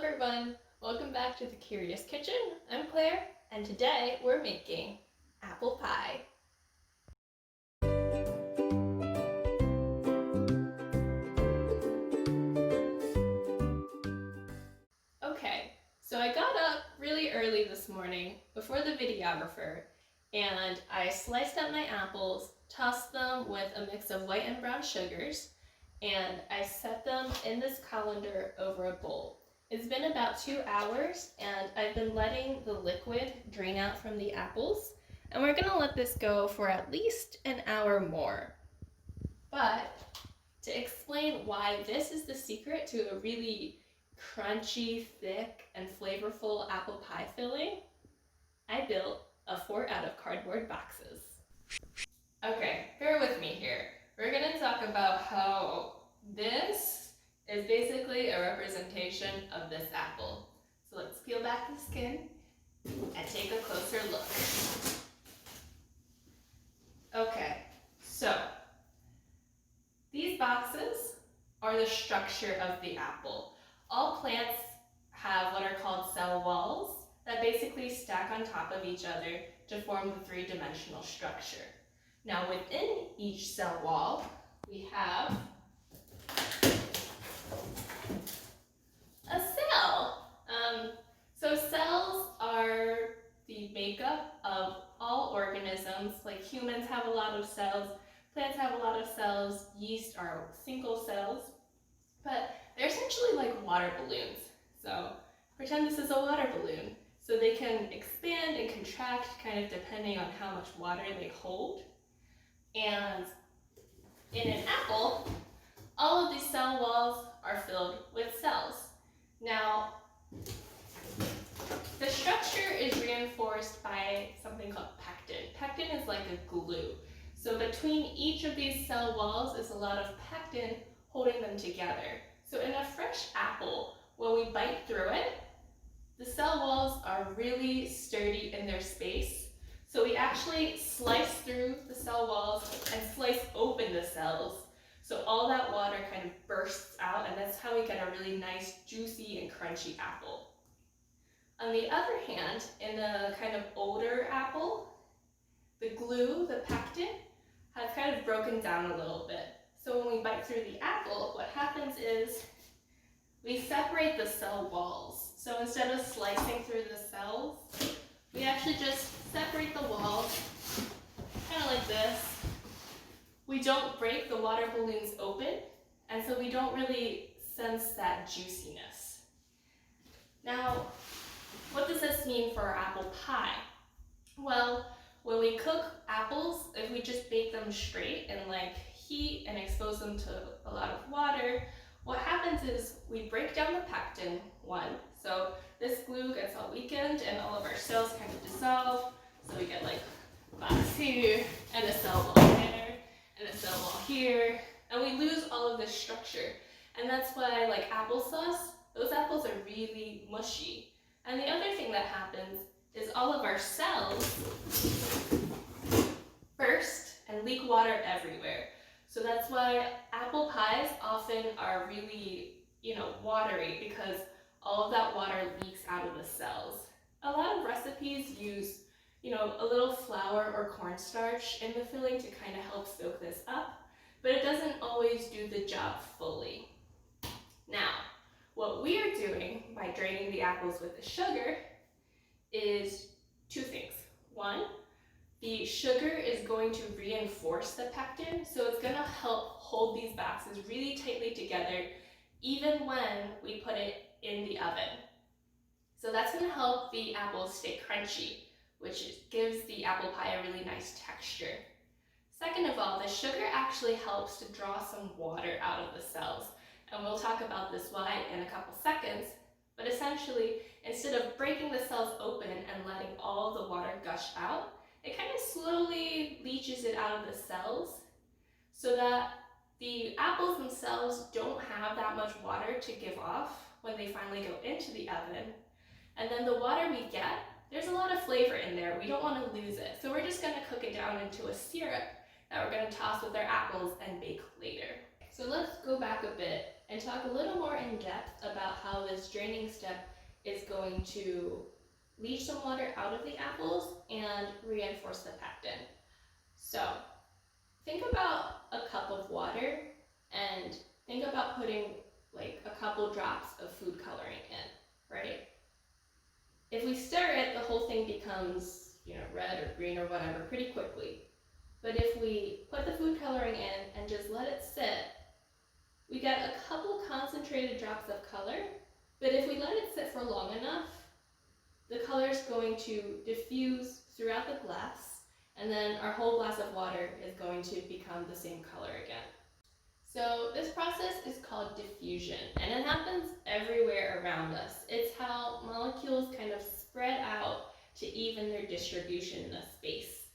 everyone! Welcome back to the Curious Kitchen. I'm Claire, and today we're making apple pie. Okay, so I got up really early this morning before the videographer, and I sliced up my apples, tossed them with a mix of white and brown sugars, and I set them in this colander over a bowl. It's been about 2 hours, and I've been letting the liquid drain out from the apples, and we're gonna let this go for at least an hour more. But to explain why this is the secret to a really crunchy, thick, and flavorful apple pie filling, I built a fort out of cardboard boxes. Okay, bear with me here. We're gonna talk about how this is basically a representation of this apple. So let's peel back the skin and take a closer look. Okay, so these boxes are the structure of the apple. All plants have what are called cell walls that basically stack on top of each other to form the three-dimensional structure. Now within each cell wall, we have a cell. So cells are the makeup of all organisms. Like humans have a lot of cells, plants have a lot of cells, yeast are single cells, but they're essentially like water balloons. So pretend this is a water balloon. So they can expand and contract kind of depending on how much water they hold. And in an apple, all of these cell walls are filled with cells. Now, the structure is reinforced by something called pectin. Pectin is like a glue. So between each of these cell walls is a lot of pectin holding them together. So in a fresh apple, when we bite through it, the cell walls are really sturdy in their space. So we actually slice through the cell walls and slice open the cells. So all that water kind of bursts out, and that's how we get a really nice, juicy and crunchy apple. On the other hand, in a kind of older apple, the glue, the pectin, has kind of broken down a little bit. So when we bite through the apple, what happens is we separate the cell walls. So instead of slicing through the cells, we actually just separate the walls, kind of like this. We don't break the water balloons open, and so we don't really sense that juiciness. Now, what does this mean for our apple pie? Well, when we cook apples, if we just bake them straight in like heat and expose them to a lot of water, what happens is we break down the pectin, one, so this glue gets all weakened and all of our cells kind of dissolve, so we get like glass here, and a cell wall there, and a cell wall here, and we lose all of this structure. And that's why, like applesauce, those apples are really mushy. And the other thing that happens is all of our cells burst and leak water everywhere. So that's why apple pies often are really, watery, because all of that water leaks out of the cells. A lot of recipes use, a little flour or cornstarch in the filling to kind of help soak this up, but it doesn't always do the job fully. Now, what we are doing by draining the apples with the sugar is two things. One, the sugar is going to reinforce the pectin, so it's going to help hold these boxes really tightly together even when we put it in the oven. So that's going to help the apples stay crunchy, which gives the apple pie a really nice texture. Second of all, the sugar actually helps to draw some water out of the cells, and we'll talk about this why in a couple seconds. But essentially, instead of breaking the cells open and letting all the water gush out, it kind of slowly leaches it out of the cells so that the apples themselves don't have that much water to give off when they finally go into the oven. And then the water we get, there's a lot of flavor in there. We don't want to lose it. So we're just going to cook it down into a syrup that we're going to toss with our apples and bake later. So let's go back a bit and talk a little more in depth about how this draining step is going to leach some water out of the apples and reinforce the pectin. So think about a cup of water and think about putting like a couple drops of food coloring in, right? If we stir it, the whole thing becomes, red or green or whatever pretty quickly. But if we put the food coloring in and just let it sit, we get a couple concentrated drops of color, but if we let it sit for long enough, the color is going to diffuse throughout the glass, and then our whole glass of water is going to become the same color again. So this process is called diffusion, and it happens everywhere around us. It's how molecules kind of spread out to even their distribution in a space.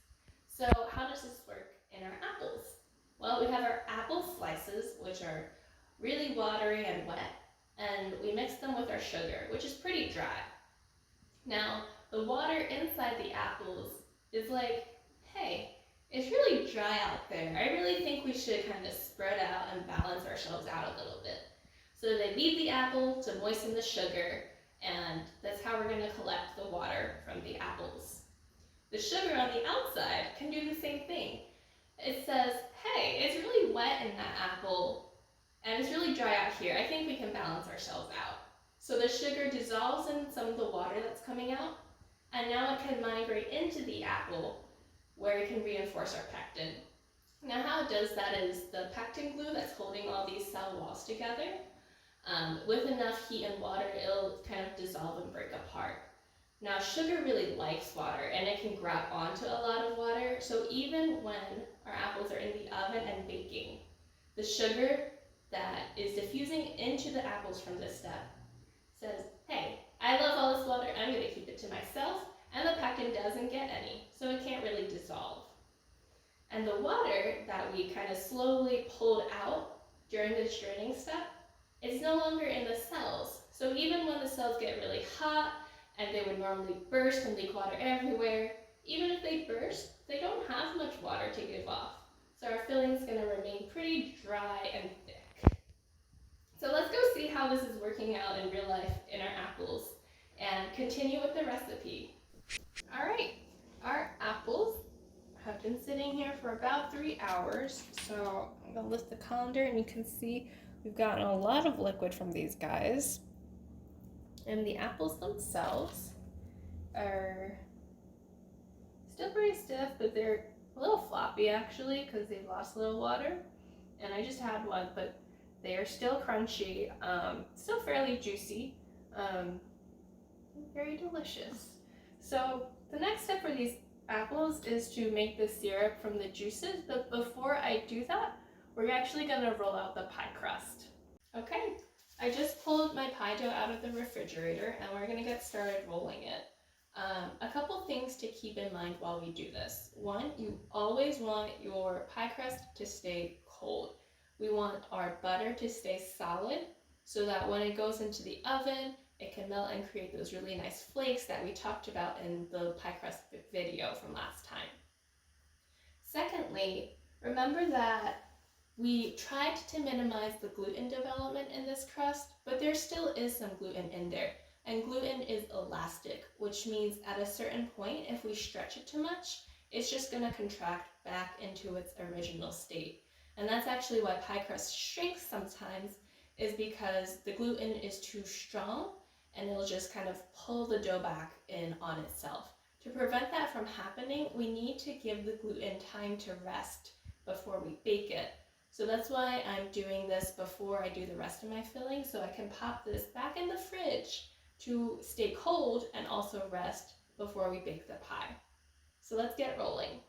So how does this work in our apples? Well, we have our apple slices, which are really watery and wet, and we mix them with our sugar, which is pretty dry. Now, the water inside the apples is like, hey, it's really dry out there. I really think we should kind of spread out and balance ourselves out a little bit. So they beat the apple to moisten the sugar, and that's how we're going to collect the water from the apples. The sugar on the outside can do the same thing. It says, hey, it's really wet in that apple, and it's really dry out here. I think we can balance ourselves out. So the sugar dissolves in some of the water that's coming out, and now it can migrate into the apple where it can reinforce our pectin. Now how it does that is the pectin glue that's holding all these cell walls together, with enough heat and water, it'll kind of dissolve and break apart. Now sugar really likes water, and it can grab onto a lot of water, so even when our apples are in the oven and baking, the sugar that is diffusing into the apples from this step says, hey, I love all this water, I'm going to keep it to myself, and the pectin doesn't get any, so it can't really dissolve. And the water that we kind of slowly pulled out during this draining step is no longer in the cells. So even when the cells get really hot and they would normally burst and leak water everywhere, even if they burst, they don't have much water to give off. So our filling is going to remain pretty dry and thick. So let's go see how this is working out in real life in our apples and continue with the recipe. All right, our apples have been sitting here for about 3 hours. So I'm going to lift the colander and you can see we've gotten a lot of liquid from these guys. And the apples themselves are still pretty stiff, but they're a little floppy actually because they've lost a little water. And I just had one, but they are still crunchy, still fairly juicy, very delicious. So the next step for these apples is to make the syrup from the juices, but before I do that, we're actually going to roll out the pie crust. Okay, I just pulled my pie dough out of the refrigerator and we're going to get started rolling it. A couple things to keep in mind while we do this. One, you always want your pie crust to stay cold. We want our butter to stay solid so that when it goes into the oven, it can melt and create those really nice flakes that we talked about in the pie crust video from last time. Secondly, remember that we tried to minimize the gluten development in this crust, but there still is some gluten in there. And gluten is elastic, which means at a certain point, if we stretch it too much, it's just going to contract back into its original state. And that's actually why pie crust shrinks sometimes, is because the gluten is too strong and it'll just kind of pull the dough back in on itself. To prevent that from happening, we need to give the gluten time to rest before we bake it. So that's why I'm doing this before I do the rest of my filling, so I can pop this back in the fridge to stay cold and also rest before we bake the pie. So let's get rolling.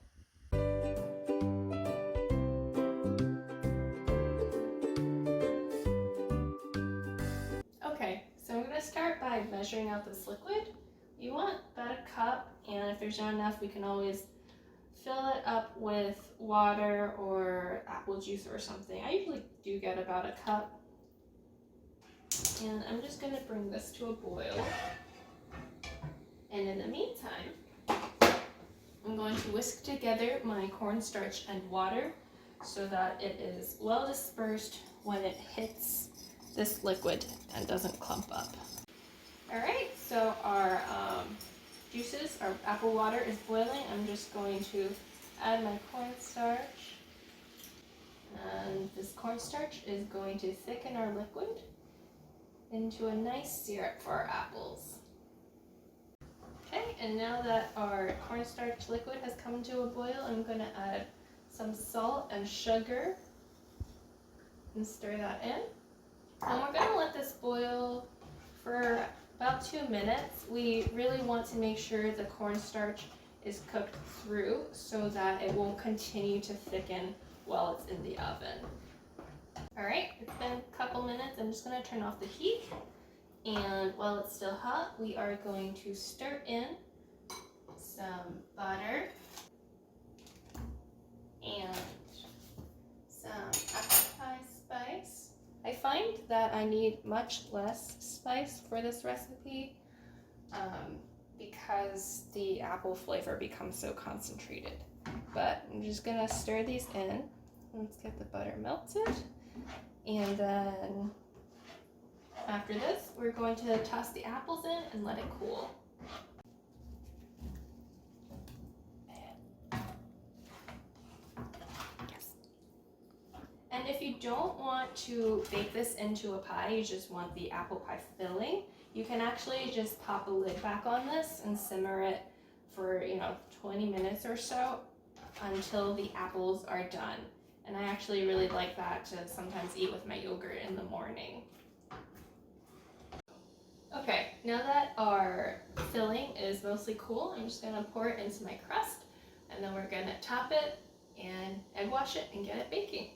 Okay, so I'm going to start by measuring out this liquid. You want about a cup, and if there's not enough, we can always fill it up with water or apple juice or something. I usually do get about a cup. And I'm just going to bring this to a boil. And in the meantime, I'm going to whisk together my cornstarch and water so that it is well dispersed when it hits this liquid and doesn't clump up. All right, so our juices, our apple water is boiling. I'm just going to add my cornstarch. And this cornstarch is going to thicken our liquid into a nice syrup for our apples. Okay, and now that our cornstarch liquid has come to a boil, I'm going to add some salt and sugar and stir that in. And we're going to let this boil for about 2 minutes. We really want to make sure the cornstarch is cooked through so that it won't continue to thicken while it's in the oven. All right, it's been a couple minutes. I'm just going to turn off the heat. And while it's still hot, we are going to stir in some butter and some apple pie spice. I find that I need much less spice for this recipe because the apple flavor becomes so concentrated. But I'm just gonna stir these in. Let's get the butter melted. And then after this, we're going to toss the apples in and let it cool. Yes. And if you don't want to bake this into a pie, you just want the apple pie filling, you can actually just pop a lid back on this and simmer it for 20 minutes or so until the apples are done. And I actually really like that to sometimes eat with my yogurt in the morning. Okay, now that our filling is mostly cool, I'm just gonna pour it into my crust, and then we're gonna top it and egg wash it and get it baking.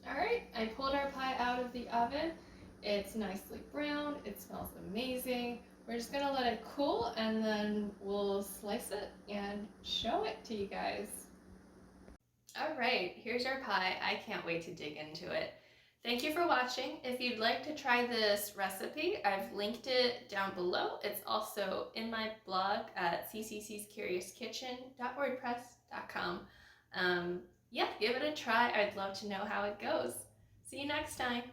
All right, I pulled our pie out of the oven. It's nicely browned, it smells amazing. We're just gonna let it cool and then we'll slice it and show it to you guys. All right, here's our pie. I can't wait to dig into it. Thank you for watching. If you'd like to try this recipe, I've linked it down below. It's also in my blog at ccc'scuriouskitchen.wordpress.com. Yeah, give it a try. I'd love to know how it goes. See you next time.